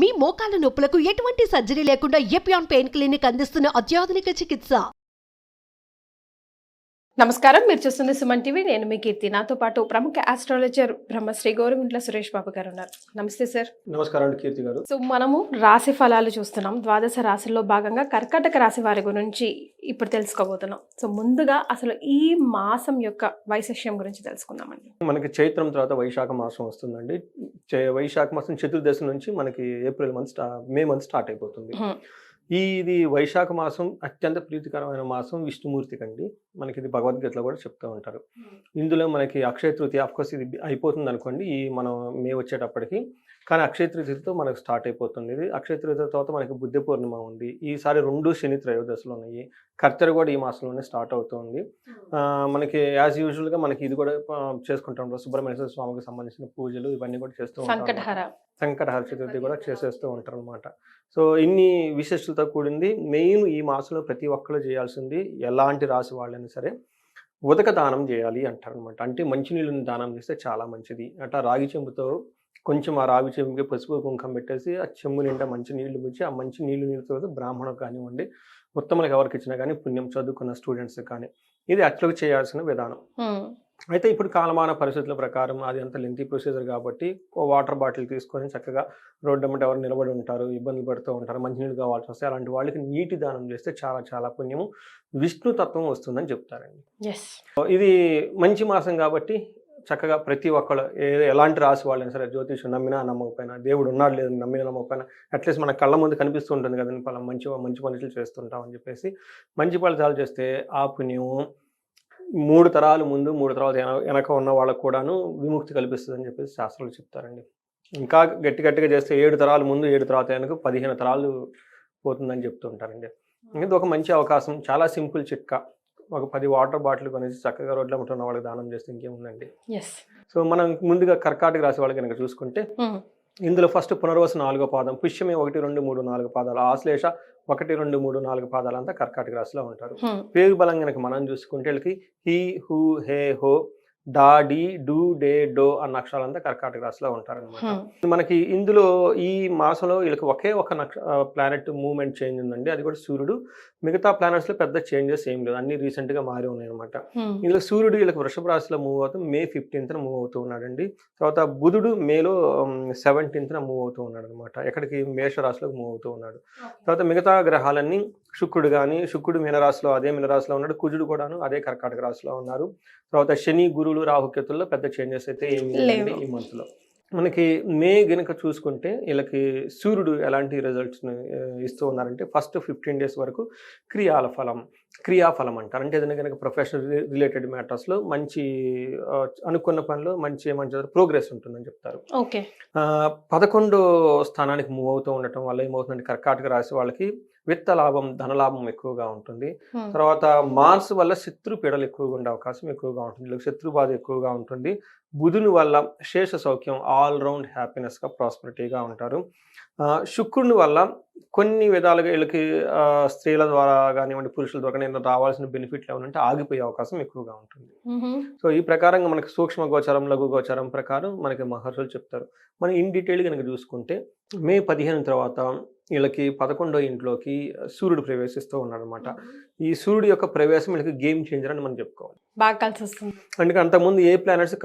మీ మోకాల నొప్పులకు ఎటువంటి సర్జరీ లేకుండా ఎపియాన్ పెయిన్ క్లినిక్ అందిస్తున్న అత్యాధునిక చికిత్స. నమస్కారం, మీరు చూస్తుంది సుమన్ టీవీ. నేను మీ కీర్తి. నాతో పాటు ప్రముఖ ఆస్ట్రాలజర్ బ్రహ్మశ్రీ గోరుగుంట్ల సురేష్ బాబు గారు ఉన్నారు. నమస్తే సార్. నమస్కారం కీర్తి గారు. సో మనము రాశి ఫలాలు చూస్తున్నాం. ద్వాదశ రాశుల్లో భాగంగా కర్కాటక రాశి వారి గురించి ఇప్పుడు తెలుసుకోబోతున్నాం. సో ముందుగా అసలు ఈ మాసం యొక్క వైశిష్యం గురించి తెలుసుకుందామండి. మనకి చైత్రం తర్వాత వైశాఖ మాసం వస్తుందండి. వైశాఖ మాసం చతుర్దశి నుంచి మనకి April month May month start అయిపోతుంది. ఇది వైశాఖ మాసం అత్యంత ప్రీతికరమైన మాసం విష్ణుమూర్తికి అండి. మనకి ఇది భగవద్గీతలో కూడా చెప్తూ ఉంటారు. ఇందులో మనకి అక్షయ తృతీయ ఆఫ్కోర్స్ ఇది అయిపోతుంది అనుకోండి ఈ మనం మే వచ్చేటప్పటికి, కానీ అక్షయ తృతీయతో మనకు స్టార్ట్ అయిపోతుంది. ఇది అక్షయ తృతీయ తర్వాత మనకి బుద్ధ పూర్ణిమ ఉంది. ఈసారి 2 శని త్రయోదశలు ఉన్నాయి. కర్తెర కూడా ఈ మాసంలోనే స్టార్ట్ అవుతుంది. మనకి యాజ్ యూజువల్గా మనకి ఇది కూడా చేసుకుంటూ ఉంటాం. సుబ్రహ్మణ్య స్వామికి సంబంధించిన పూజలు ఇవన్నీ కూడా చేస్తూ ఉంటాం. సంకటహర చతుర్థి కూడా చేసేస్తూ ఉంటారు అనమాట. సో ఇన్ని విశేషాలతో కూడింది. మెయిన్ ఈ మాసంలో ప్రతి ఒక్కరు చేయాల్సింది, ఎలాంటి రాశి వాళ్ళైనా సరే ఉదక దానం చేయాలి అంటారు అనమాట. అంటే మంచినీళ్ళని దానం చేస్తే చాలా మంచిది. అట్లా రాగి చెంబుతో కొంచెం ఆ రాగి చెంబుకి పసుపు కుంకం పెట్టేసి ఆ చెంబు నిండా మంచి నీళ్లు ముచ్చి ఆ మంచి నీళ్ళతో బ్రాహ్మణులకు కానివ్వండి, ఉత్తములకు ఎవరికి ఇచ్చినా కానీ, పుణ్యం చదువుకున్న స్టూడెంట్స్ కానీ, ఇది యాక్చువల్గా చేయాల్సిన విధానం. అయితే ఇప్పుడు కాలమాన పరిస్థితుల ప్రకారం అది అంత లెంతీ ప్రొసీజర్ కాబట్టి వాటర్ బాటిల్ తీసుకొని చక్కగా రోడ్డు అమ్మట ఎవరు నిలబడి ఉంటారు, ఇబ్బందులు పడుతూ ఉంటారు, మంచినీళ్ళు కావాల్సి వస్తే అలాంటి వాళ్ళకి నీటి దానం చేస్తే చాలా చాలా పుణ్యము, విష్ణు తత్వం వస్తుందని చెప్తారండి. ఇది మంచి మాసం కాబట్టి చక్కగా ప్రతి ఒక్కరు ఎలాంటి రాసి వాళ్ళైనా సరే, జ్యోతిషం నమ్మినా నమ్మకపోయినా, దేవుడు ఉన్నాడు లేదు నమ్మినా నమ్మకపోయినా, అట్లీస్ట్ మన కళ్ళ ముందు కనిపిస్తూ ఉంటుంది కదండి పలా మంచి పనులు చేస్తుంటాం అని చెప్పేసి మంచి ఫలితాలు చేస్తే ఆ పుణ్యము 3 తరాలు ముందు 3 తరాలు వెనక ఉన్న వాళ్ళకు కూడాను విముక్తి కల్పిస్తుందని చెప్పేసి శాస్త్రాలు చెప్తారండి. ఇంకా గట్టిగా చేస్తే 7 తరాలు ముందు 7 తరాలు వెనక 15 తరాలు పోతుందని చెప్తుంటారండి. ఇది ఒక మంచి అవకాశం. చాలా సింపుల్ చిట్కా. ఒక 10 వాటర్ బాటిల్ కొనేసి చక్కగా రోడ్ల ఉన్న వాళ్ళకి దానం చేస్తే ఇంకేముందండి. సో మనం ముందుగా కర్కాటక రాశి వాళ్ళకి కనుక చూసుకుంటే ఇందులో ఫస్ట్ పునర్వసు 4వ పాదం, పుష్యమి 1, 2, 3, 4 పాదాలు, ఆశ్లేష 1, 2, 3, 4 పాదాలు అంతా కర్కాటక రాశిలో ఉంటారు. పేరు బలం కనుక మనం చూసుకుంటే వీళ్ళకి హీ, హూ, హే, హో, డా, డి, డు, డే, డో అన్న అక్షరాలంతా కర్కాటక రాశిలో ఉంటారనమాట. మనకి ఇందులో ఈ మాసంలో వీళ్ళకి ఒకే ఒక ప్లానెట్ మూవ్మెంట్ చేంజ్ ఉందండి. అది కూడా సూర్యుడు. మిగతా ప్లానెట్స్ లో పెద్ద చేంజెస్ ఏం లేదు, అన్ని రీసెంట్ గా మారి ఉన్నాయి అనమాట. ఇందులో సూర్యుడు వీళ్ళకి వృషభ రాశిలో మూవ్ అవుతూ మే 15th మూవ్ అవుతూ ఉన్నాడండి. తర్వాత బుధుడు మేలో 17th మూవ్ అవుతూ ఉన్నాడు అనమాట. ఎక్కడికి మేష రాశిలో మూవ్ అవుతూ ఉన్నాడు. తర్వాత మిగతా గ్రహాలన్నీ శుక్రుడు మీనరాశిలో అదే మీనరాశిలో ఉన్నాడు. కుజుడు కూడాను అదే కర్కాటక రాశిలో ఉన్నారు. తర్వాత శని, గురువులు, రాహుకేతుల్లో పెద్ద చేంజెస్ అయితే ఏమి లేదండి ఈ మంత్లో. మనకి మే గనుక చూసుకుంటే వీళ్ళకి సూర్యుడు ఎలాంటి రిజల్ట్స్ని ఇస్తూ ఉన్నారంటే ఫస్ట్ 15 days వరకు క్రియాఫలం అంటారు. అంటే ఏదైనా కనుక ప్రొఫెషనల్ రిలేటెడ్ మ్యాటర్స్లో మంచి అనుకున్న పనిలో మంచి ప్రోగ్రెస్ ఉంటుందని చెప్తారు. 11వ స్థానానికి మూవ్ అవుతూ ఉండటం వల్ల ఏమవుతుందంటే కర్కాటక రాశి వాళ్ళకి విత్త లాభం, ధనలాభం ఎక్కువగా ఉంటుంది. తర్వాత మార్స్ వల్ల శత్రు పీడలు ఎక్కువగా ఉండే అవకాశం ఎక్కువగా ఉంటుంది. శత్రు బాధ ఎక్కువగా ఉంటుంది. బుధుని వల్ల శేష సౌఖ్యం, ఆల్ రౌండ్ హ్యాపీనెస్గా, ప్రాస్పరిటీగా ఉంటారు. శుక్రుని వల్ల కొన్ని విధాలుగా వీళ్ళకి స్త్రీల ద్వారా కానివ్వండి, పురుషుల ద్వారా నేను రావాల్సిన బెనిఫిట్లు ఏమంటే ఆగిపోయే అవకాశం ఎక్కువగా ఉంటుంది. సో ఈ ప్రకారంగా మనకి సూక్ష్మ గోచరం, లఘు గోచరం ప్రకారం మనకి మహర్షులు చెప్తారు. మనం ఇన్ డీటెయిల్ కనుక చూసుకుంటే మే 15 తర్వాత వీళ్ళకి 11వ ఇంట్లోకి సూర్యుడు ప్రవేశిస్తూ ఉన్నాడు అనమాట. ఈ సూర్యుడు యొక్క ప్రవేశం వీళ్ళకి గేమ్ చేంజర్ అని మనం చెప్పుకోవాలి. బాగా కలిసి వస్తుంది. అందుకే అంతకుముందు ఏ ప్లానెట్స్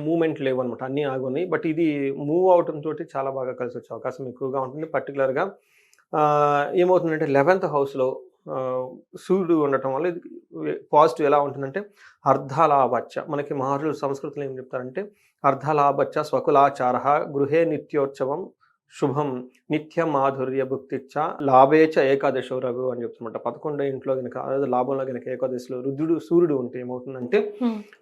మూవ్మెంట్ లేవు అనమాట, అన్నీ ఆగున్నాయి. బట్ ఇది మూవ్ అవటం తోటి చాలా బాగా కలిసి వచ్చే అవకాశం ఎక్కువగా ఉంటుంది. పర్టికులర్గా ఏమవుతుందంటే 11th హౌస్లో సూర్యుడు ఉండటం వల్ల ఇది పాజిటివ్ ఎలా ఉంటుందంటే అర్ధలాభచ్చ. మనకి మహర్షులు సంస్కృతిలో ఏం చెప్తారంటే అర్ధలాభచ్చ స్వకులాచార గృహే నిత్యోత్సవం శుభం నిత్య మాధుర్య భుక్తిచ్చ లాభేచ ఏకాదశో రఘు అని చెప్తున్నమాట. 11వ ఇంట్లో కనుక అదే లాభంలో కనుక ఏకాదశిలో సూర్యుడు ఉంటే ఏమవుతుందంటే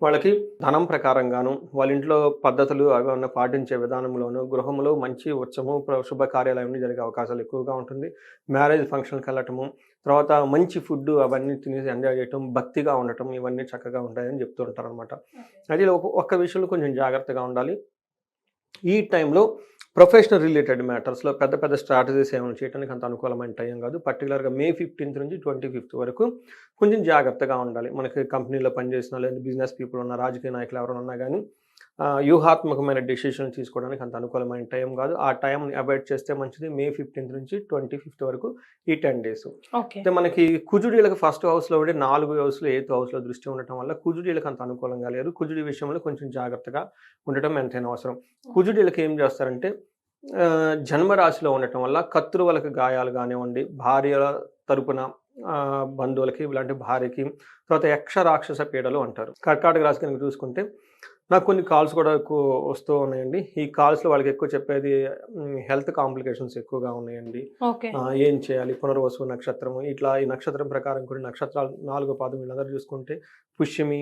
వాళ్ళకి ధనం ప్రకారంగాను, వాళ్ళ ఇంట్లో పద్ధతులు అవి ఉన్న పాటించే విధానంలోను, గృహంలో మంచి ఉత్సవము, శుభ కార్యాలయం జరిగే అవకాశాలు ఎక్కువగా ఉంటుంది. మ్యారేజ్ ఫంక్షన్కి వెళ్ళటము, తర్వాత మంచి ఫుడ్ అవన్నీ తినేసి ఎంజాయ్ చేయటం, భక్తిగా ఉండటం, ఇవన్నీ చక్కగా ఉంటాయని చెప్తూ ఉంటారు అనమాట. అది ఒక్క విషయంలో కొంచెం జాగ్రత్తగా ఉండాలి. ఈ టైంలో ప్రొఫెషనల్ రిలేటెడ్ మ్యాటర్స్లో పెద్ద స్ట్రాటజీస్ ఏమైనా చేయడానికి అంత అనుకూలమైన టైం కాదు. పర్టికులర్గా మే 15th నుంచి 25th వరకు కొంచెం జాగ్రత్తగా ఉండాలి. మనకి కంపెనీలో పనిచేసిన లేదా బిజినెస్ పీపుల్ ఉన్న, రాజకీయ నాయకులు ఎవరైనా ఉన్నా కానీ వ్యూహాత్మకమైన డెసిషన్ తీసుకోవడానికి అంత అనుకూలమైన టైం కాదు. ఆ టైంని అవాయిడ్ చేస్తే మంచిది. May 15th నుంచి 25th వరకు ఈ 10 days. ఓకే. అయితే మనకి కుజుడీలకు ఫస్ట్ హౌస్లో ఉండే 4 హౌస్లో 8th హౌస్లో దృష్టి ఉండటం వల్ల కుజుడీలకు అంత అనుకూలంగా లేరు. కుజుడి విషయంలో కొంచెం జాగ్రత్తగా ఉండటం ఎంతైనా అవసరం. కుజుడీలకు ఏం చేస్తారంటే జన్మరాశిలో ఉండటం వల్ల కత్తురువలకు గాయాలు కానివ్వండి, భార్యల తరపున బంధువులకి ఇలాంటి భార్యకి, తర్వాత యక్ష రాక్షస పీడలు అంటారు. కర్కాటక రాశి కనుక చూసుకుంటే నాకు కొన్ని కాల్స్ కూడా ఎక్కువ వస్తూ ఉన్నాయండి. ఈ కాల్స్లో వాళ్ళకి ఎక్కువ చెప్పేది హెల్త్ కాంప్లికేషన్స్ ఎక్కువగా ఉన్నాయండి. ఓకే. ఏం చేయాలి, పునర్వసు నక్షత్రం ఇట్లా ఈ నక్షత్రం ప్రకారం కొన్ని నక్షత్రాలు 4వ పాదం వీళ్ళందరూ చూసుకుంటే పుష్యమి,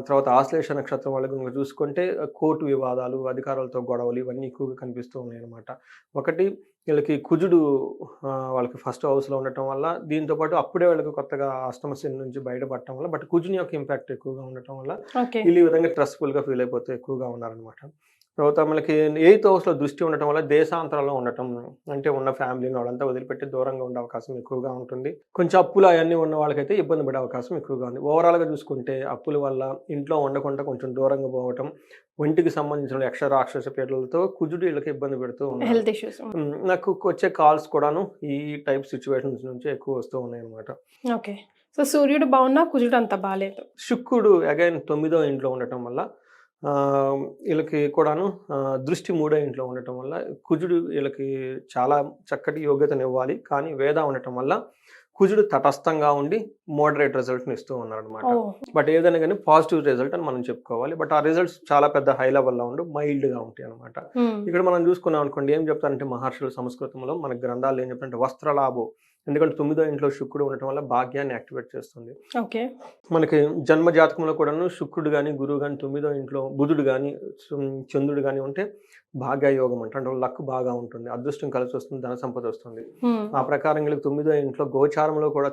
తర్వాత ఆశ్లేష నక్షత్రం వాళ్ళకి కనుక చూసుకుంటే కోర్టు వివాదాలు, అధికారులతో గొడవలు ఇవన్నీ ఎక్కువగా కనిపిస్తూ ఉన్నాయి అన్నమాట. ఒకటి వీళ్ళకి కుజుడు వాళ్ళకి ఫస్ట్ హౌస్లో ఉండటం వల్ల, దీంతోపాటు అప్పుడే వాళ్ళకి కొత్తగా అష్టమ శని నుంచి బయటపడటం వల్ల, బట్ కుజుని యొక్క ఇంపాక్ట్ ఎక్కువగా ఉండటం వల్ల ఓకే. వీళ్ళు ఈ విధంగా స్ట్రెస్ఫుల్గా ఫీల్ అయిపోతూ ఎక్కువగా ఉన్నారనమాట. తర్వాత మనకి 8th హౌస్లో దృష్టి ఉండటం వల్ల దేశాంతరాల్లో ఉండటం, అంటే ఉన్న ఫ్యామిలీని వాళ్ళంతా వదిలిపెట్టి దూరంగా ఉండే అవకాశం ఎక్కువగా ఉంటుంది. కొంచెం అప్పులు అవన్నీ ఉన్న వాళ్ళకైతే ఇబ్బంది పడే అవకాశం ఎక్కువగా ఉంది. ఓవరాల్గా చూసుకుంటే అప్పుల వల్ల ఇంట్లో ఉండకుండా కొంచెం దూరంగా పోవటం, ఒంటికి సంబంధించిన యక్ష రాక్షస పీడలతో కుజుడు వీళ్ళకి ఇబ్బంది పెడుతూ ఉన్నారు. Health issues. నాకు వచ్చే కాల్స్ కూడాను ఈ టైప్ సిచ్యువేషన్స్ నుంచి ఎక్కువ వస్తూ ఉన్నాయి అనమాట. ఓకే. సో సూర్యుడు బాగున్నా కుజుడు అంత బాగాలేదు. శుక్రుడు అగైన్ 9వ ఇంట్లో ఉండటం వల్ల వీళ్ళకి కూడాను దృష్టి 3వ ఇంట్లో ఉండటం వల్ల కుజుడు వీళ్ళకి చాలా చక్కటి యోగ్యతనివ్వాలి, కానీ వేద ఉండటం వల్ల కుజుడు తటస్థంగా ఉండి మోడరేట్ రిజల్ట్ని ఇస్తూ ఉన్నారనమాట. బట్ ఏదైనా కానీ పాజిటివ్ రిజల్ట్ అని మనం చెప్పుకోవాలి. బట్ ఆ రిజల్ట్స్ చాలా పెద్ద హై లెవెల్లో ఉండి మైల్డ్గా ఉంటాయి అనమాట. ఇక్కడ మనం చూసుకున్నాం అనుకోండి, ఏం చెప్తారంటే మహర్షులు సంస్కృతంలో మన గ్రంథాలు ఏం చెప్తారంటే వస్త్రలాభం, ఎందుకంటే 9వ ఇంట్లో శుక్రుడు ఉండటం వల్ల భాగ్యాన్ని యాక్టివేట్ చేస్తుంది. ఓకే. మనకి జన్మ జాతకంలో కూడాను శుక్రుడు కానీ, గురువు కానీ, 9వ ఇంట్లో బుధుడు కానీ, చంద్రుడు కానీ ఉంటే భాగ్యయోగం అంటే లక్ బాగా ఉంటుంది, అదృష్టం కలిసి వస్తుంది, ధన సంపద వస్తుంది. ఆ ప్రకారం వీళ్ళకి 9వ ఇంట్లో గోచారంలో కూడా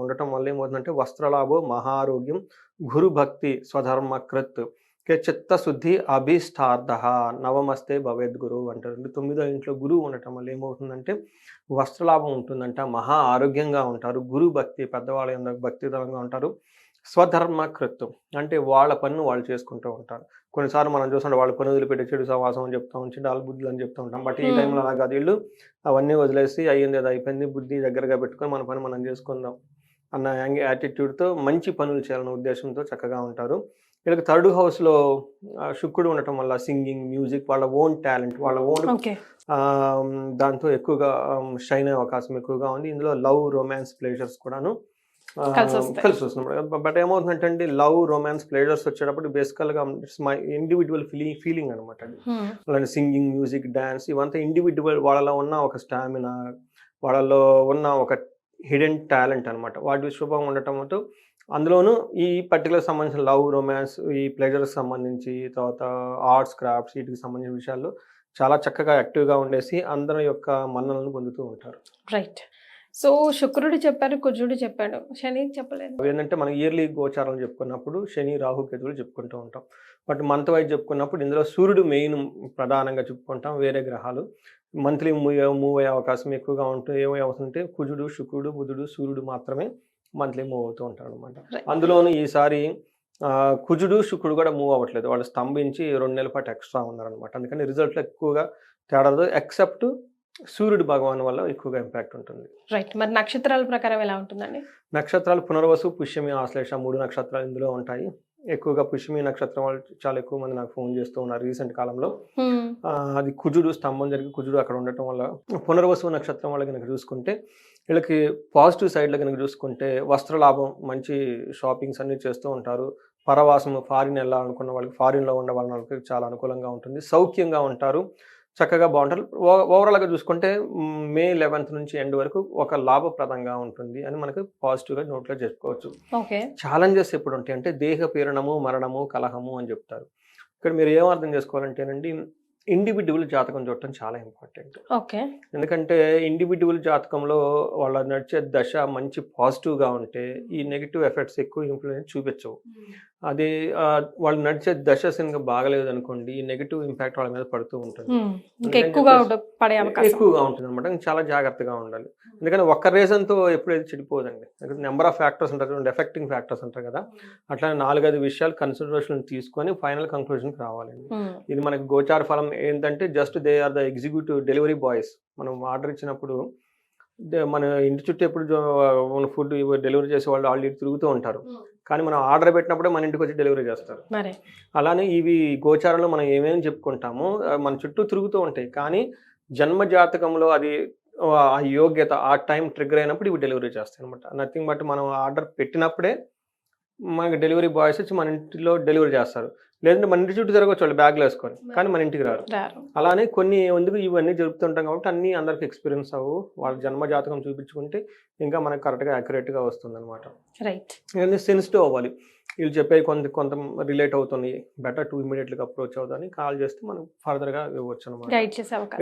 ఉండటం వల్ల ఏమవుతుందంటే వస్త్రలాభో, మహారోగ్యం, గురు భక్తి, స్వధర్మ కృత్, చిత్తశుద్ధి, అభీష్టార్థ, నవమస్తే భవేద్ గురువు అంటారు. 9వ ఇంట్లో గురువు ఉండటం వల్ల ఏమవుతుందంటే వస్త్రలాభం ఉంటుందంట, మహా ఆరోగ్యంగా ఉంటారు, గురు భక్తి, పెద్దవాళ్ళ భక్తిదరంగా ఉంటారు, స్వధర్మ కృత్యం అంటే వాళ్ళ పన్ను వాళ్ళు చేసుకుంటూ ఉంటారు. కొన్నిసార్లు మనం చూస్తుంటే వాళ్ళ పని వదిలిపెట్టి చెడు సవాసం అని చెప్తా ఉంటాం, వాళ్ళ బుద్ధులు అని చెప్తూ ఉంటాం. బట్ ఈ టైంలో అలా కాదు, వీళ్ళు అవన్నీ వదిలేసి అయ్యింది అది అయిపోయింది, బుద్ధి దగ్గరగా పెట్టుకొని మన పని మనం చేసుకుందాం అన్న యాటిట్యూడ్తో మంచి పనులు చేయాలన్న ఉద్దేశంతో చక్కగా ఉంటారు. వీళ్ళకి 3rd హౌస్లో శుక్రుడు ఉండటం వల్ల సింగింగ్, మ్యూజిక్, వాళ్ళ ఓన్ టాలెంట్, వాళ్ళ ఓన్ దాంతో ఎక్కువగా షైన్ అయ్యే అవకాశం ఎక్కువగా ఉంది. ఇందులో లవ్, రొమాన్స్, ప్లేజర్స్ కూడాను కలిసి వస్తున్నాడు. బట్ ఏమవుతుందంటే అండి, లవ్, రొమాన్స్, ప్లేజర్స్ వచ్చేటప్పుడు బేసికల్గా ఇట్స్ మై ఇండివిజువల్ ఫీలింగ్ అనమాట. అలాంటి సింగింగ్, మ్యూజిక్, డ్యాన్స్ ఇవంతా ఇండివిజువల్, వాళ్ళలో ఉన్న ఒక స్టామినా, వాళ్ళలో ఉన్న ఒక హిడెన్ టాలెంట్ అనమాట. వాటి శుభం ఉండటంతో అందులోనూ ఈ పర్టికులర్ సంబంధించిన లవ్, రొమాన్స్, ఈ ప్లెజర్కి సంబంధించి, తర్వాత ఆర్ట్స్, క్రాఫ్ట్స్ వీటికి సంబంధించిన విషయాల్లో చాలా చక్కగా యాక్టివ్గా ఉండేసి అందరి యొక్క మన్ననలను పొందుతూ ఉంటారు. రైట్. సో శుక్రుడు చెప్పారు, కుజుడు చెప్పాడు, శని చెప్పలేదు. ఏంటంటే మనం ఇయర్లీ గోచారాలు చెప్పుకున్నప్పుడు శని, రాహు, కేతువులు చెప్పుకుంటూ ఉంటాం. బట్ మంత్ వైజ్ చెప్పుకున్నప్పుడు ఇందులో సూర్యుడు మెయిన్ ప్రధానంగా చెప్పుకుంటాం. వేరే గ్రహాలు మంత్లీ మూవ్ అయ్యే అవకాశం ఎక్కువగా ఉంటుంది. ఏమవుతుందంటే కుజుడు, శుక్రుడు, బుధుడు, సూర్యుడు మాత్రమే మంత్లీ మూవ్ అవుతూ ఉంటారు అనమాట. అందులోనూ ఈసారి కుజుడు, శుక్రుడు కూడా మూవ్ అవ్వట్లేదు, వాళ్ళు స్తంభించి 2 నెలల పాటు ఎక్స్ట్రా ఉన్నారనమాట. అందుకని రిజల్ట్లో ఎక్కువగా తేడాదు, ఎక్సెప్ట్ సూర్యుడు భగవాన్ వల్ల ఎక్కువగా ఇంపాక్ట్ ఉంటుంది. రైట్. మరి నక్షత్రాల ప్రకారం ఎలా ఉంటుందండి? నక్షత్రాలు పునర్వసు, పుష్యమి, ఆశ్లేష 3 నక్షత్రాలు ఇందులో ఉంటాయి. ఎక్కువగా పుష్యమి నక్షత్రం వాళ్ళు చాలా ఎక్కువ మంది నాకు ఫోన్ చేస్తూ ఉన్నారు రీసెంట్ కాలంలో. అది కుజుడు స్తంభం జరిగి కుజుడు అక్కడ ఉండటం వల్ల. పునర్వసు నక్షత్రం వాళ్ళు కనుక చూసుకుంటే వీళ్ళకి పాజిటివ్ సైడ్లో కనుక చూసుకుంటే వస్త్రలాభం, మంచి షాపింగ్స్ అన్నీ చేస్తూ ఉంటారు. పరవాసము, ఫారిన్ వెళ్ళాలనుకున్న వాళ్ళకి, ఫారిన్లో ఉన్న వాళ్ళకి చాలా అనుకూలంగా ఉంటుంది, సౌఖ్యంగా ఉంటారు, చక్కగా బాగుంటారు. ఓవరాల్గా చూసుకుంటే May 11th నుంచి ఎండ్ వరకు ఒక లాభప్రదంగా ఉంటుంది అని మనకు పాజిటివ్గా నోట్లో చెప్పుకోవచ్చు. ఛాలెంజెస్ ఎప్పుడు ఉంటాయి అంటే దేహ పీడనము, మరణము, కలహము అని చెప్తారు. ఇక్కడ మీరు ఏం అర్థం చేసుకోవాలంటేనండి, ఇండివిడ్యువల్ జాతకం చూడటం చాలా ఇంపార్టెంట్. ఎందుకంటే ఇండివిడ్యువల్ జాతకంలో వాళ్ళ నడిచే దశ మంచి పాజిటివ్గా ఉంటే ఈ నెగిటివ్ ఎఫెక్ట్స్ ఎక్కువ ఇన్ఫ్లుయెన్స్ చూపించవు. అది వాళ్ళు నడిచే దశ సరిగ్గా బాగలేదు అనుకోండి, నెగిటివ్ ఇంపాక్ట్ వాళ్ళ మీద పడుతూ ఉంటుంది. ఇంకా ఎక్కువగా పడే అవకాశం ఎక్కువగా ఉంటుంది అనమాట. చాలా జాగ్రత్తగా ఉండాలి. ఎందుకంటే ఒక్క రీజన్తో ఎప్పుడైతే చెడిపోదండి. నెంబర్ ఆఫ్ ఫ్యాక్టర్స్ ఉంటారు, ఎఫెక్టింగ్ ఫ్యాక్టర్స్ అంటారు కదా, అట్లా 4-5 విషయాలు కన్సిడరేషన్ తీసుకొని ఫైనల్ కంక్లూజన్కి రావాలండి. ఇది మనకి గోచార ఫలం ఏంటంటే just they are the executive delivery boys. మనం ఆర్డర్ ఇచ్చినప్పుడు మన ఇంటి చుట్టూ ఎప్పుడు మన ఫుడ్ డెలివరీ చేసే వాళ్ళు ఆల్రెడీ తిరుగుతూ ఉంటారు, కానీ మనం ఆర్డర్ పెట్టినప్పుడే మన ఇంటికి వచ్చి డెలివరీ చేస్తారు. అలానే ఇవి గోచారంలో మనం ఏమేమి చెప్పుకుంటామో మన చుట్టూ తిరుగుతూ ఉంటాయి, కానీ జన్మ జాతకంలో అది ఆ యోగ్యత ఆ టైం ట్రిగ్గర్ అయినప్పుడు ఇవి డెలివరీ చేస్తాయి అనమాట. నథింగ్ బట్ మనం ఆర్డర్ పెట్టినప్పుడే మనకి డెలివరీ బాయ్స్ వచ్చి మన ఇంటిలో డెలివరీ చేస్తారు. లేదంటే మన ఇంటి చుట్టూ తిరగచ్చు వాళ్ళు బ్యాగ్లు వేసుకొని, కానీ మన ఇంటికి రారు. అలానే కొన్ని ఎందుకు ఇవన్నీ జరుపుతుంటాం కాబట్టి అన్నీ అందరికి ఎక్స్పీరియన్స్ అవ్వు. వాళ్ళ జన్మ జాతకం చూపించుకుంటే ఇంకా మనకు కరెక్ట్గా యాక్యురేట్గా వస్తుంది అనమాట. రైట్. ఇవన్నీ సెన్సిటివ్ అవ్వాలి. వీళ్ళు చెప్పేవి కొంత రిలేట్ అవుతుంది, బెటర్ టు ఇమీడియట్గా అప్రోచ్ అవుతుంది, కాల్ చేస్తే మనం ఫర్దర్గా ఇవ్వచ్చు అనమాట,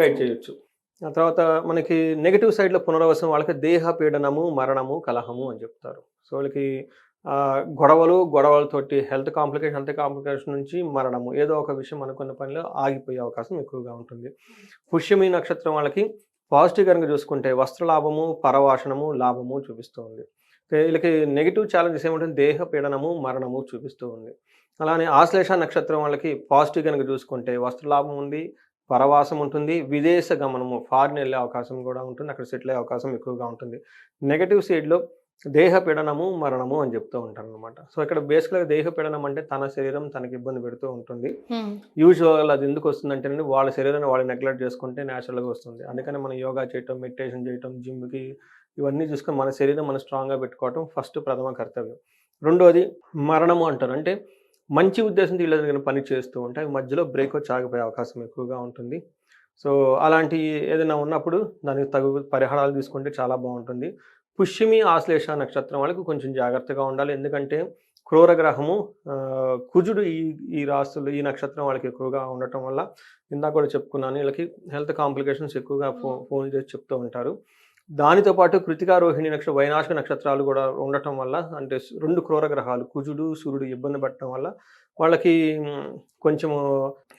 గైడ్ చేయొచ్చు. ఆ తర్వాత మనకి నెగిటివ్ సైడ్లో పునరావాసం వాళ్ళకి దేహ పీడనము, మరణము, కలహము అని చెప్తారు. సో వాళ్ళకి గొడవలతోటి హెల్త్ కాంప్లికేషన్ నుంచి మరణము, ఏదో ఒక విషయం అనుకున్న పనిలో ఆగిపోయే అవకాశం ఎక్కువగా ఉంటుంది. పుష్యమి నక్షత్రం వాళ్ళకి పాజిటివ్ కనుక చూసుకుంటే వస్త్రలాభము, పరవాసనము, లాభము చూపిస్తూ ఉంది. వీళ్ళకి నెగిటివ్ ఛాలెంజెస్ ఏమంటుంది, దేహ పీడనము, మరణము చూపిస్తూ ఉంది. అలానే ఆశ్లేష నక్షత్రం వాళ్ళకి పాజిటివ్ కనుక చూసుకుంటే వస్త్రలాభం ఉంది, పరవాసం ఉంటుంది, విదేశ గమనము, ఫారిన్ వెళ్ళే అవకాశం కూడా ఉంటుంది, అక్కడ సెటిల్ అయ్యే అవకాశం ఎక్కువగా ఉంటుంది. నెగటివ్ సైడ్లో దేహ పీడనము, మరణము అని చెప్తూ ఉంటారు అనమాట. సో ఇక్కడ బేసిక్గా దేహ పీడనం అంటే తన శరీరం తనకి ఇబ్బంది పెడుతూ ఉంటుంది. యూజువల్ అది ఎందుకు వస్తుందంటే వాళ్ళ శరీరాన్ని వాళ్ళు నెగ్లెక్ట్ చేసుకుంటే న్యాచురల్గా వస్తుంది. అందుకని మనం యోగా చేయటం, మెడిటేషన్ చేయటం, జిమ్కి ఇవన్నీ చూసుకొని మన శరీరం మనం స్ట్రాంగ్గా పెట్టుకోవటం ఫస్ట్ ప్రథమ కర్తవ్యం. రెండోది మరణము అంటారు, అంటే మంచి ఉద్దేశంతో వీళ్ళ పని చేస్తూ ఉంటే అవి మధ్యలో బ్రేక్ వచ్చి ఆగిపోయే అవకాశం ఎక్కువగా ఉంటుంది. సో అలాంటి ఏదైనా ఉన్నప్పుడు దానికి తగు పరిహారాలు తీసుకుంటే చాలా బాగుంటుంది. పుష్యమి ఆశ్లేష నక్షత్రం వాళ్ళకి కొంచెం జాగ్రత్తగా ఉండాలి. ఎందుకంటే క్రూర గ్రహము కుజుడు ఈ రాశులు ఈ నక్షత్రం వాళ్ళకి ఎక్కువగా ఉండటం వల్ల ఇందాక కూడా చెప్పుకున్నాను, వీళ్ళకి హెల్త్ కాంప్లికేషన్స్ ఎక్కువగా ఫోన్ చేసి చెప్తూ ఉంటారు. దానితో పాటు కృతికా రోహిణి వైనాశక నక్షత్రాలు కూడా ఉండటం వల్ల, అంటే 2 క్రూర గ్రహాలు కుజుడు సూర్యుడు ఇబ్బంది పడటం వల్ల వాళ్ళకి కొంచెము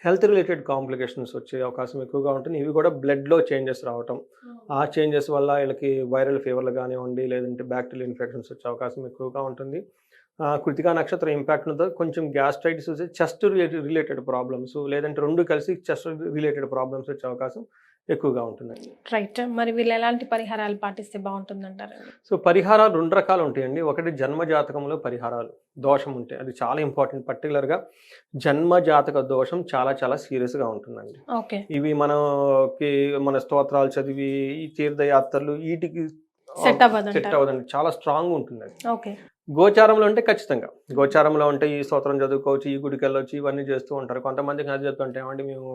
హెల్త్ రిలేటెడ్ కాంప్లికేషన్స్ వచ్చే అవకాశం ఎక్కువగా ఉంటుంది. ఇవి కూడా బ్లడ్లో చేంజెస్ రావటం, ఆ చేంజెస్ వల్ల వీళ్ళకి వైరల్ ఫీవర్లు కానివ్వండి, లేదంటే బ్యాక్టీరియల్ ఇన్ఫెక్షన్స్ వచ్చే అవకాశం ఎక్కువగా ఉంటుంది. కృతికా నక్షత్రం ఇంపాక్ట్ ఉంటుంది, కొంచెం గ్యాస్ట్రైటిస్ వచ్చే చెస్ట్ రిలేటెడ్ ప్రాబ్లమ్స్, లేదంటే 2 కలిసి చెస్ట్ రిలేటెడ్ ప్రాబ్లమ్స్ వచ్చే అవకాశం ఎక్కువగా ఉంటుంది. రైట్. మరి వీళ్ళు ఎలాంటి పరిహారాలు పాటిస్తే బాగుంటుందంటారు? సో పరిహారాలు 2 రకాలు ఉంటాయండి. ఒకటి జన్మ జాతకంలో పరిహారాలు, దోషం ఉంటే అది చాలా ఇంపార్టెంట్. పర్టికులర్గా జన్మ జాతక దోషం చాలా చాలా సీరియస్గా ఉంటుందండి. ఓకే. ఇవి మన స్తోత్రాలు చదివి ఈ తీర్థయాత్రలు వీటికి సెట్ అవ్వదండి, చాలా స్ట్రాంగ్ ఉంటుంది అది. ఓకే. గోచారంలో ఉంటే ఖచ్చితంగా, గోచారంలో ఉంటే ఈ స్తోత్రం చదువుకోవచ్చు, ఈ గుడికి వెళ్ళొచ్చు, ఇవన్నీ చేస్తూ ఉంటారు. కొంతమందికి అది చెప్తుంటే ఏమండి మేము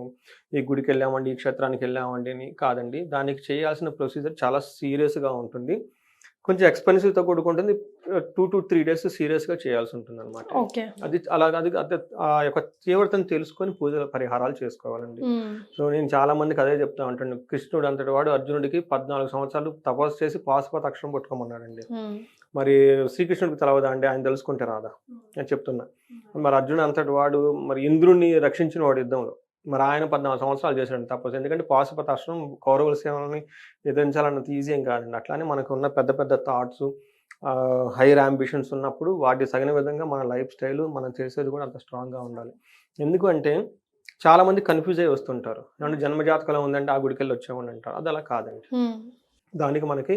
ఈ గుడికి వెళ్ళామండి, ఈ క్షేత్రానికి వెళ్ళామండి అని కాదండి. దానికి చేయాల్సిన ప్రొసీజర్ చాలా సీరియస్గా ఉంటుంది, కొంచెం ఎక్స్పెన్సివ్తో కూడుకుంటుంది. 2 to 3 days సీరియస్గా చేయాల్సి ఉంటుంది అనమాట. అది అలాగే అది ఆ యొక్క తీవ్రతను తెలుసుకొని పూజల పరిహారాలు చేసుకోవాలండి. సో నేను చాలా మందికి అదే చెప్తా ఉంటాను. కృష్ణుడు అంతటి వాడు అర్జునుడికి 14 సంవత్సరాలు తపస్సు చేసి పాశుపత అక్షరం పట్టుకోమన్నాడండి. మరి శ్రీకృష్ణుడికి తెలవదా అండి, ఆయన తెలుసుకుంటే రాదా నేను చెప్తున్నా. మరి అర్జునుడు అంతటి వాడు మరి ఇంద్రుడిని రక్షించిన వాడు యుద్ధంలో, మరి ఆయన 14 సంవత్సరాలు చేశాడు తపస్సు. ఎందుకంటే పాశుపత అక్షరం కౌరవుల సేవలని ఎదిరించాలన్నది ఈజీ ఏం కాదండి. అట్లానే మనకు ఉన్న పెద్ద పెద్ద థాట్స్, హైయర్ అంబిషన్స్ ఉన్నప్పుడు వాటి తగిన విధంగా మన లైఫ్ స్టైల్ మనం చేసేది కూడా అంత స్ట్రాంగ్గా ఉండాలి. ఎందుకంటే చాలామంది కన్ఫ్యూజ్ అయ్యి వస్తుంటారు, అంటే జన్మజాతకంలో ఉందంటే ఆ గుడికి వెళ్ళి వచ్చామని అంటారు. అది అలా కాదండి. దానికి మనకి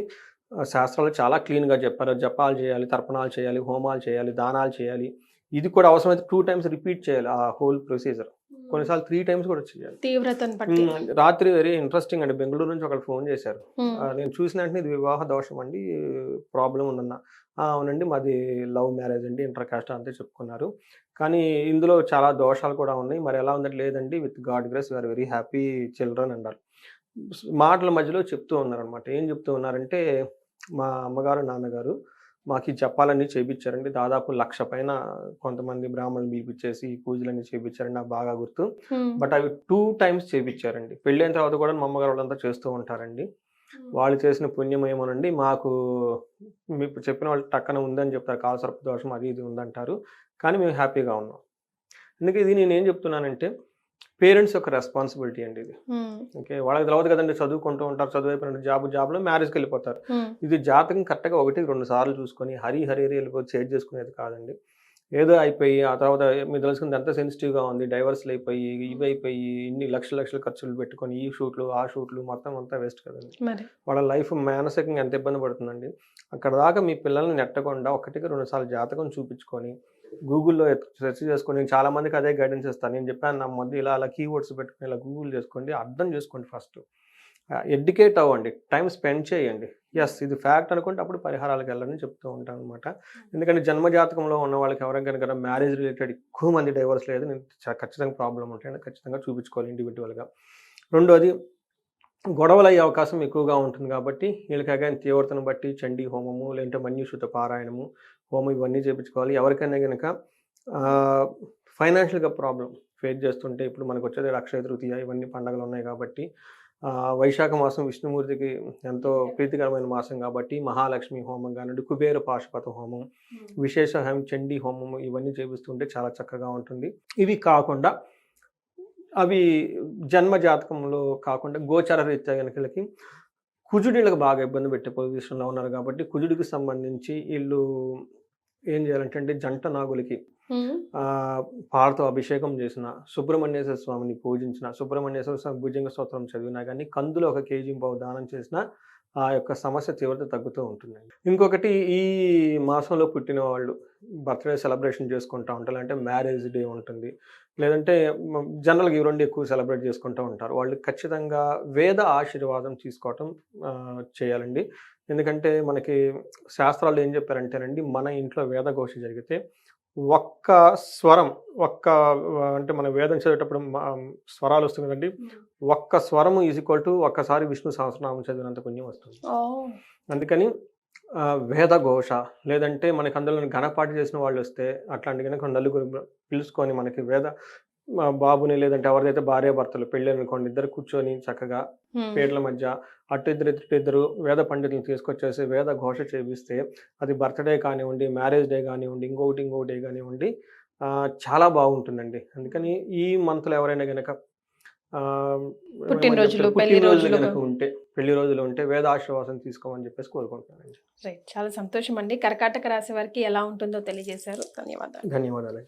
శాస్త్రాలు చాలా క్లీన్గా చెప్పారు. జపాలు చేయాలి, తర్పణాలు చేయాలి, హోమాలు చేయాలి, దానాలు చేయాలి. ఇది కూడా అవసరమైతే 2 times రిపీట్ చేయాలి ఆ హోల్ ప్రొసీజర్. కొన్నిసార్లు 3 times కూడా చేయాలి. తీవ్రతను బట్టి. రాత్రి వెరీ ఇంట్రెస్టింగ్ అండి, బెంగళూరు నుంచి ఒకళ్ళు ఫోన్ చేశారు. నేను చూసిన వెంటనే ఇది వివాహ దోషం అండి, ప్రాబ్లం ఉందన్న. అవునండి, మాది లవ్ మ్యారేజ్ అండి, ఇంటర్ కాస్ట్ అంతే చెప్పుకున్నారు, కానీ ఇందులో చాలా దోషాలు కూడా ఉన్నాయి. మరి ఎలా ఉందంటే లేదండి, with God grace we are very happy children అన్నారు. మాటల మధ్యలో చెప్తూ ఉన్నారనమాట. ఏం చెప్తూ ఉన్నారంటే, మా అమ్మగారు నాన్నగారు మాకు ఈ జపాలన్నీ చేయించారండి, దాదాపు 1,00,000 పైన కొంతమంది బ్రాహ్మణులు పిలిపించేసి ఈ పూజలన్నీ చేయించారండి, నాకు బాగా గుర్తు. బట్ అవి 2 times చేయించారండి. పెళ్ళైన తర్వాత కూడా మా అమ్మగారు వాళ్ళంతా చేస్తూ ఉంటారండి. వాళ్ళు చేసిన పుణ్యం ఏమోనండి, మాకు మీకు చెప్పిన వాళ్ళు టక్కన ఉందని చెప్తారు, కాలసర్ప దోషం అది ఇది ఉందంటారు, కానీ మేము హ్యాపీగా ఉన్నాం. అందుకే ఇది నేను ఏం చెప్తున్నానంటే పేరెంట్స్ యొక్క రెస్పాన్సిబిలిటీ అండి ఇది. ఓకే, వాళ్ళకి తెలియదు కదండి, చదువుకుంటూ ఉంటారు, చదువు అయిపోయిన జాబ్లో మ్యారేజ్కి వెళ్ళిపోతారు. ఇది జాతకం కరెక్ట్గా 1-2 సార్లు చూసుకొని హరి వెళ్ళిపోయి చేంజ్ చేసుకునేది కాదండి. ఏదో అయిపోయి ఆ తర్వాత మీరు తెలుసుకుంది ఎంత సెన్సిటివ్గా ఉంది, డైవర్స్లు అయిపోయి ఇవి అయిపోయి ఇన్ని లక్షలు ఖర్చులు పెట్టుకొని ఈ షూట్లు ఆ షూట్లు మొత్తం అంతా వేస్ట్ కదండి. వాళ్ళ లైఫ్ మానసికంగా ఎంత ఇబ్బంది పడుతుందండి. అక్కడ దాకా మీ పిల్లల్ని నెట్టకుండా 1-2 సార్లు జాతకం చూపించుకొని గూగుల్లో సెర్చ్ చేసుకొని, చాలా మందికి అదే గైడెన్స్ ఇస్తాను. నేను చెప్పాను నా మధ్య ఇలా కీవర్డ్స్ పెట్టుకుని ఇలా గూగుల్ చేసుకోండి, అర్థం చేసుకోండి, ఫస్ట్ ఎడ్యుకేట్ అవ్వండి, టైం స్పెండ్ చేయండి. ఎస్ ఇది ఫ్యాక్ట్ అనుకుంటే అప్పుడు పరిహారాలకు వెళ్ళని చెప్తూ ఉంటాను అనమాట. ఎందుకంటే జన్మజాతకంలో ఉన్న వాళ్ళకి ఎవరికైనా మ్యారేజ్ రిలేటెడ్ ఎక్కువ మంది డైవర్స్ లేదు, నేను ఖచ్చితంగా ప్రాబ్లం ఉంటాయండి, ఖచ్చితంగా చూపించుకోవాలి ఇండివిజువల్గా. రెండోది గొడవలు అయ్యే అవకాశం ఎక్కువగా ఉంటుంది కాబట్టి వీళ్ళకి అగైన్ తీవ్రతను బట్టి చండీ హోమము లేదంటే మన్యుషుత పారాయణము హోమం ఇవన్నీ చేయించుకోవాలి. ఎవరికైనా కనుక ఫైనాన్షియల్గా ప్రాబ్లం ఫేస్ చేస్తుంటే, ఇప్పుడు మనకు వచ్చేది అక్షయ తృతీయ ఇవన్నీ పండుగలు ఉన్నాయి కాబట్టి వైశాఖ మాసం విష్ణుమూర్తికి ఎంతో ప్రీతికరమైన మాసం కాబట్టి మహాలక్ష్మి హోమం కానివ్వండి, కుబేర పాశుపత హోమం, విశేష చండీ హోమం ఇవన్నీ చేపిస్తుంటే చాలా చక్కగా ఉంటుంది. ఇవి కాకుండా అవి జన్మ జాతకంలో కాకుండా గోచర రీత్యా కనుకలకి కుజుడిలకు బాగా ఇబ్బంది పెట్టే పొజిషన్లో ఉన్నారు కాబట్టి కుజుడికి సంబంధించి వీళ్ళు ఏం చేయాలంటే జంట నాగులకి పాలతో అభిషేకం చేసిన, సుబ్రహ్మణ్యేశ్వర స్వామిని పూజించిన, సుబ్రహ్మణ్యేశ్వర స్వామి భుజంగ స్తోత్రం చదివినా కానీ కందులో 1 కేజీ దానం చేసిన ఆ యొక్క సమస్య తీవ్రత తగ్గుతూ ఉంటుందండి. ఇంకొకటి ఈ మాసంలో పుట్టిన వాళ్ళు బర్త్డే సెలబ్రేషన్ చేసుకుంటూ ఉంటారు, అంటే మ్యారేజ్ డే ఉంటుంది, లేదంటే జనరల్గా ఇవి 2 ఎక్కువ సెలబ్రేట్ చేసుకుంటూ ఉంటారు. వాళ్ళు ఖచ్చితంగా వేద ఆశీర్వాదం తీసుకోవటం చేయాలండి. ఎందుకంటే మనకి శాస్త్రాలు ఏం చెప్పారంటేనండి, మన ఇంట్లో వేదఘోష జరిగితే ఒక్క స్వరం అంటే మన వేదం చదివేటప్పుడు స్వరాలు వస్తుంది కదండి, ఒక్క స్వరము ఈక్వల్ టు ఒక్కసారి విష్ణు సహస్రనామం చదివినంత పుణ్యం వస్తుంది. అందుకని వేదఘోష లేదంటే మనకి అందులో ఘనపాఠి చేసిన వాళ్ళు వస్తే అట్లాంటి కనుక నలుగురు పిలుచుకొని మనకి బాబుని లేదంటే ఎవరిదైతే భార్యాభర్తలు పెళ్ళి అనుకోండి, ఇద్దరు కూర్చొని చక్కగా పేర్ల మధ్య అటు ఇద్దరు వేద పండితులను తీసుకొచ్చేసి వేద ఘోష చేపిస్తే అది బర్త్డే కానివ్వండి, మ్యారేజ్ డే కానివ్వండి, ఇంకొకటి డే కానివ్వండి, చాలా బాగుంటుందండి. అందుకని ఈ మంత్లో ఎవరైనా కనుక పుట్టినరోజులు కనుక ఉంటే, పెళ్లి రోజులు ఉంటే వేదాశీర్వాసం తీసుకోమని చెప్పేసి కోరుకుంటున్నానండి. రైట్, చాలా సంతోషం అండి. కర్కాటక రాశి వారికి ఎలా ఉంటుందో తెలియజేశారు. ధన్యవాదాలు. ధన్యవాదాలు.